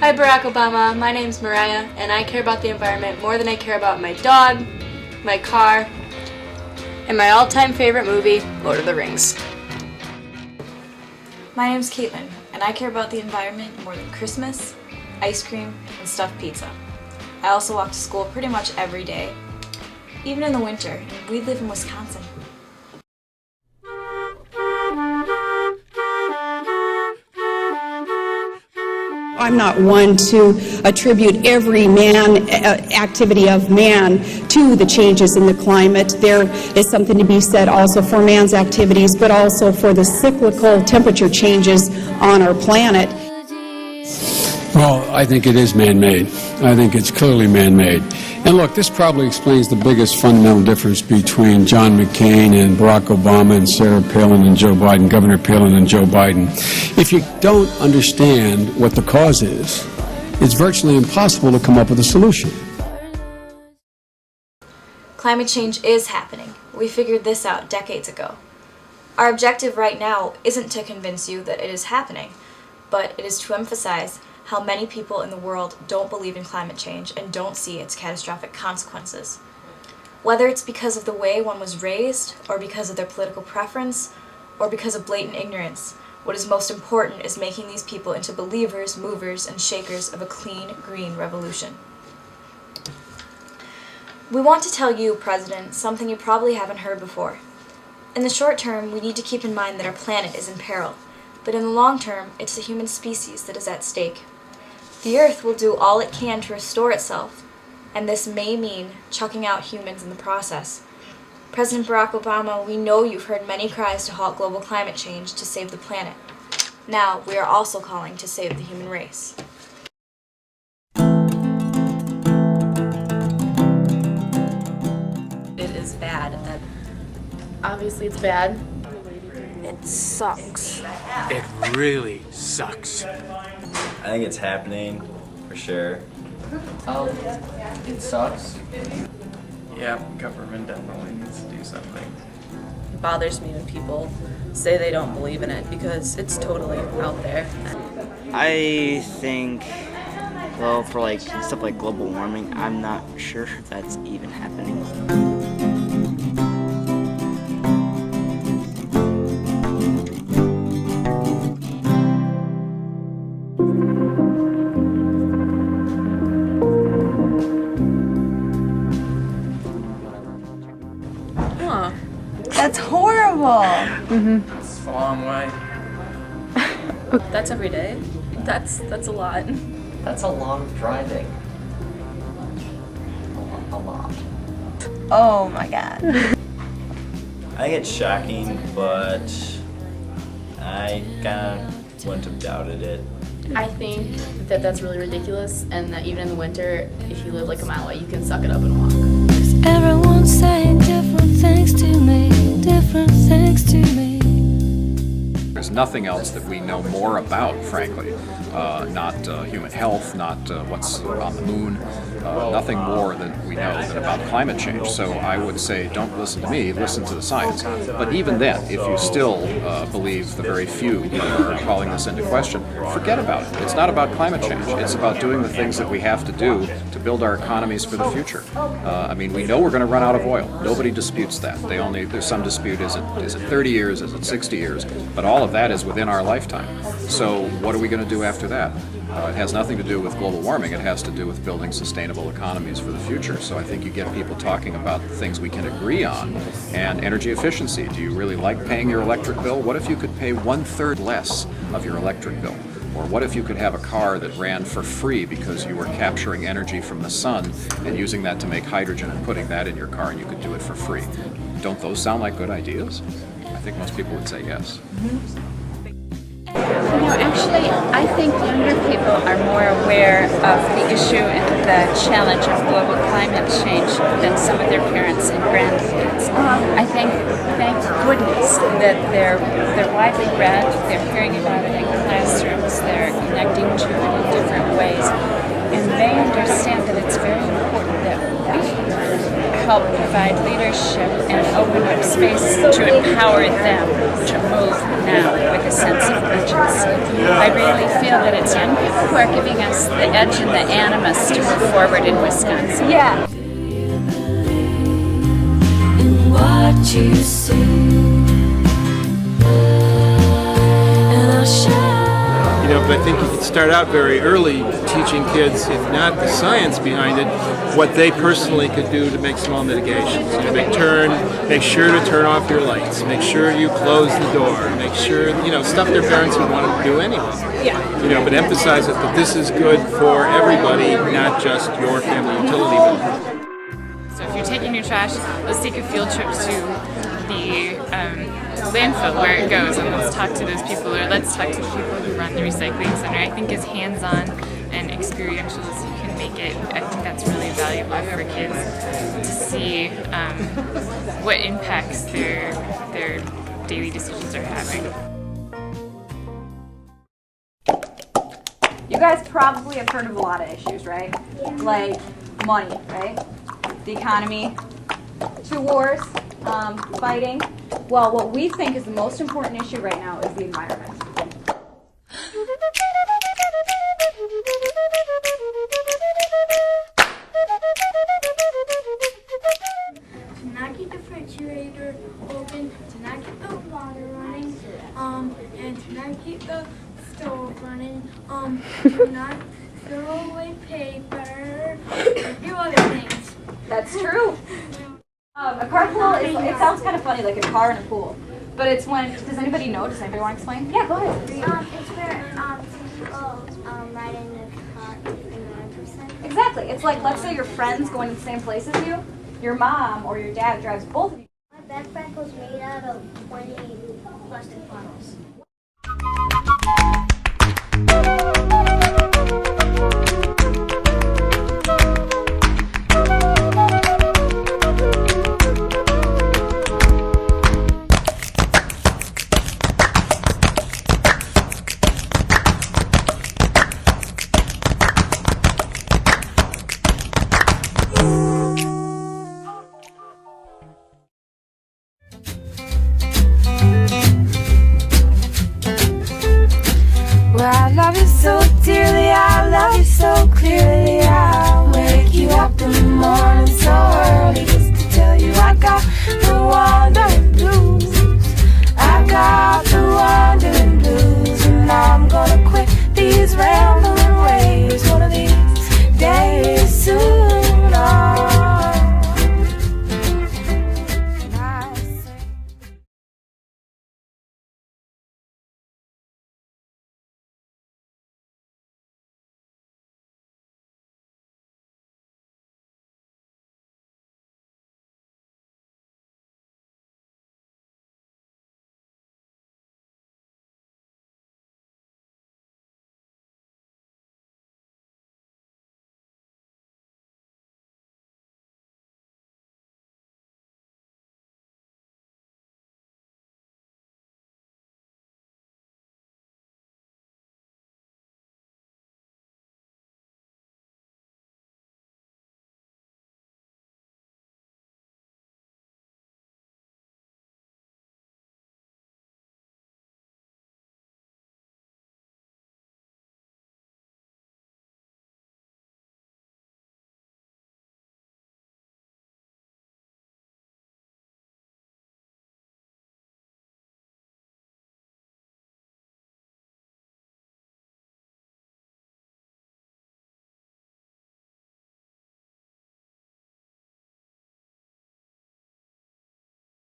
Hi Barack Obama, my name's Mariah, and I care about the environment more than I care about my dog, my car, and my all-time favorite movie, Lord of the Rings. My name's Caitlin, and I care about the environment more than Christmas, ice cream, and stuffed pizza. I also walk to school pretty much every day, even in the winter, and we live in Wisconsin. I'm not one to attribute every activity of man to the changes in the climate. There is something to be said also for man's activities, but also for the cyclical temperature changes on our planet. Well, I think it is man-made. I think it's clearly man-made. And look, this probably explains the biggest fundamental difference between John McCain and Barack Obama and Sarah Palin and Joe Biden, Governor Palin and Joe Biden. If you don't understand what the cause is, it's virtually impossible to come up with a solution. Climate change is happening. We figured this out decades ago. Our objective right now isn't to convince you that it is happening, but it is to emphasize how many people in the world don't believe in climate change and don't see its catastrophic consequences. Whether it's because of the way one was raised, or because of their political preference, or because of blatant ignorance, what is most important is making these people into believers, movers, and shakers of a clean, green revolution. We want to tell you, President, something you probably haven't heard before. In the short term, we need to keep in mind that our planet is in peril, but in the long term, it's the human species that is at stake. The Earth will do all it can to restore itself, and this may mean chucking out humans in the process. President Barack Obama, we know you've heard many cries to halt global climate change to save the planet. Now, we are also calling to save the human race. It is bad. Obviously it's bad. It sucks. It really sucks. I think it's happening, for sure. It sucks. Yeah, government definitely needs to do something. It bothers me when people say they don't believe in it because it's totally out there. I think, well, for like stuff like global warming, I'm not sure if that's even happening. That's horrible. It's a long way. That's every day. That's a lot. That's a lot of driving. A lot. Oh my god. I think it's shocking, but I kind of wouldn't have doubted it. I think that that's really ridiculous, and that even in the winter, if you live like a mile away, you can suck it up and walk. Everyone's saying different things to me, different things to me. There's nothing else that we know more about, frankly. Not human health, not what's on the moon, nothing more that we know than about climate change. So I would say don't listen to me, listen to the science. But even then, if you still believe the very few who are calling this into question, forget about it. It's not about climate change. It's about doing the things that we have to do to build our economies for the future. I mean, we know we're going to run out of oil. Nobody disputes that. There's some dispute, is it 30 years, is it 60 years? But all of that is within our lifetime. So what are we going to do after that? It has nothing to do with global warming. It has to do with building sustainable economies for the future. So I think you get people talking about things we can agree on. And energy efficiency. Do you really like paying your electric bill? What if you could pay 1/3 less of your electric bill? Or what if you could have a car that ran for free because you were capturing energy from the sun and using that to make hydrogen and putting that in your car, and you could do it for free? Don't those sound like good ideas? I think most people would say yes. You know, actually, I think younger people are more aware of the issue and the challenge of global climate change than some of their parents and grandparents. I think, thank goodness, that they're widely read, they're hearing about it in classrooms, they're connecting to it in different ways, and they understand that it's very important that we help provide leadership and open up space to empower them to move now with a sense of urgency. I really feel that it's young people who are giving us the edge and the animus to move forward in Wisconsin. Yeah. In what you see, and I'll share. You know, but I think you can start out very early teaching kids, if not the science behind it, what they personally could do to make small mitigations. You know, make sure to turn off your lights, make sure you close the door, make sure, you know, stuff their parents would want them to do anyway. Yeah. You know, but emphasize it that this is good for everybody, not just your family utility bill. So if you're taking your trash, let's take a field trip to the landfill where it goes, and let's talk to those people, or let's talk to the people who run the recycling center. I think as hands-on and experiential as you can make it, I think that's really valuable for kids to see what impacts their daily decisions are having. You guys probably have heard of a lot of issues, right? Like money, right? The economy, 2 wars, fighting. Well, what we think is the most important issue right now is the environment. To not keep the refrigerator open, to not keep the water running, and to not keep the stove running, to not throw away paper, and do other things. That's true. A carpool is, it sounds kind of funny, like a car and a pool. But it's when, does anybody know? Does anybody want to explain? Yeah, go ahead. It's where people ride in the car in one person. Exactly. It's like, let's say your friend's going to the same place as you. Your mom or your dad drives both of you. My backpack was made out of 20 plastic bottles.